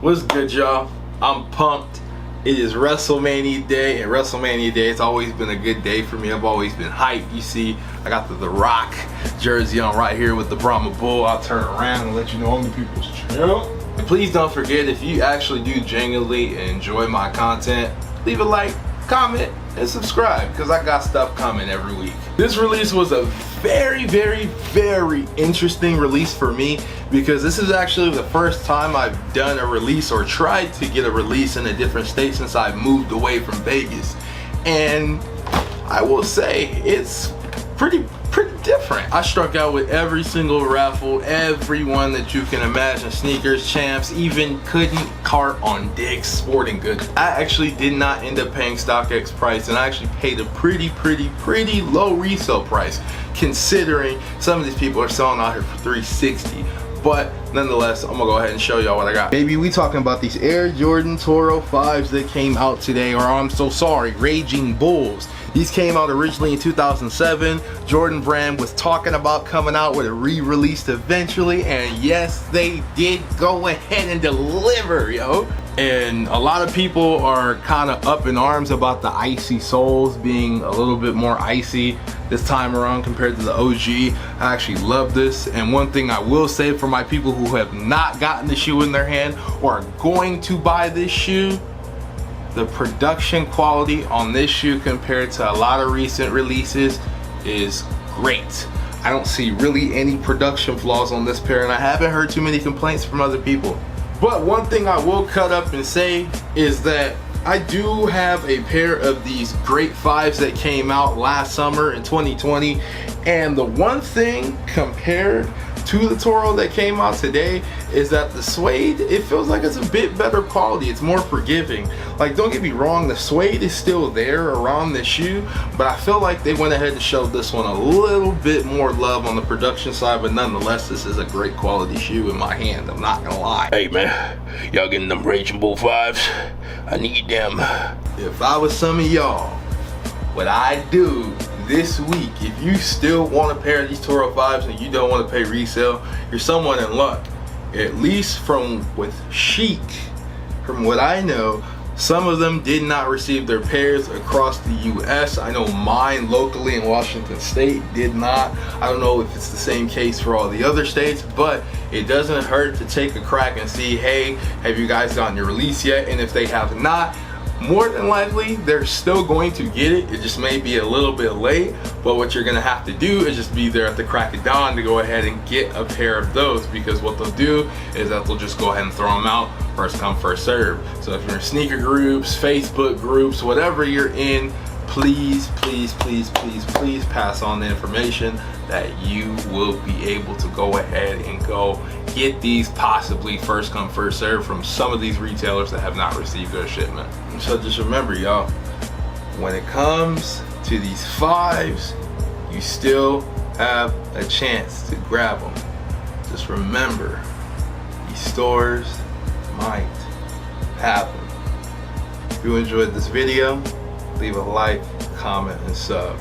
What's good, y'all? I'm pumped. It is WrestleMania day, and WrestleMania day, it's always been a good day for me. I've always been hyped. You see, I got the Rock jersey on right here with the Brahma Bull. I'll turn around and let you know I'm the people's champ. And please don't forget, if you actually do genuinely enjoy my content, leave a like, comment, and subscribe, because I got stuff coming every week. This release was a very interesting release for me, because this is actually the first time I've done a release or tried to get a release in a different state since I moved away from Vegas. And I will say it's pretty different. I struck out with every single raffle, every one that you can imagine, sneakers, champs, even couldn't cart on Dick's Sporting Goods. I actually did not end up paying StockX price, and I actually paid a pretty low resale price, considering some of these people are selling out here for $360. But nonetheless, I'm gonna go ahead and show y'all what I got. Baby, we talking about these Air Jordan Toro 5s that came out today, or I'm so sorry, Raging Bulls. These came out originally in 2007. Jordan brand was talking about coming out with a re-release eventually, and yes, they did go ahead and deliver, yo. And a lot of people are kind of up in arms about the icy soles being a little bit more icy this time around compared to the OG. I actually love this, and one thing I will say for my people who have not gotten the shoe in their hand or are going to buy this shoe, the production quality on this shoe compared to a lot of recent releases is great. I don't see really any production flaws on this pair, and I haven't heard too many complaints from other people. But one thing I will cut up and say is that I do have a pair of these Grape 5s that came out last summer in 2020, and the one thing compared to the Toro that came out today is that the suede, it feels like it's a bit better quality. It's more forgiving. Like, don't get me wrong, the suede is still there around the shoe, but I feel like they went ahead and showed this one a little bit more love on the production side. But nonetheless, this is a great quality shoe in my hand, I'm not gonna lie. Hey man, y'all getting them Raging Bull 5s? I need them. If I was some of y'all, what I do this week, if you still want a pair of these Toro 5s and you don't want to pay resale, you're somewhat in luck. At least with Chic, from what I know, some of them did not receive their pairs across the US. I know mine locally in Washington State did not. I don't know if it's the same case for all the other states, but it doesn't hurt to take a crack and see, hey, have you guys gotten your release yet? And if they have not, more than likely they're still going to get it. It just may be a little bit late, but what you're gonna have to do is just be there at the crack of dawn to go ahead and get a pair of those, because what they'll do is that they'll just go ahead and throw them out, first come first serve. So if you're in sneaker groups, Facebook groups, whatever you're in, please pass on the information that you will be able to go ahead and go get these possibly first come first serve from some of these retailers that have not received their shipment. So just remember, y'all, when it comes to these 5s, you still have a chance to grab them. Just remember, these stores might have them. If you enjoyed this video, leave a like, comment, and sub.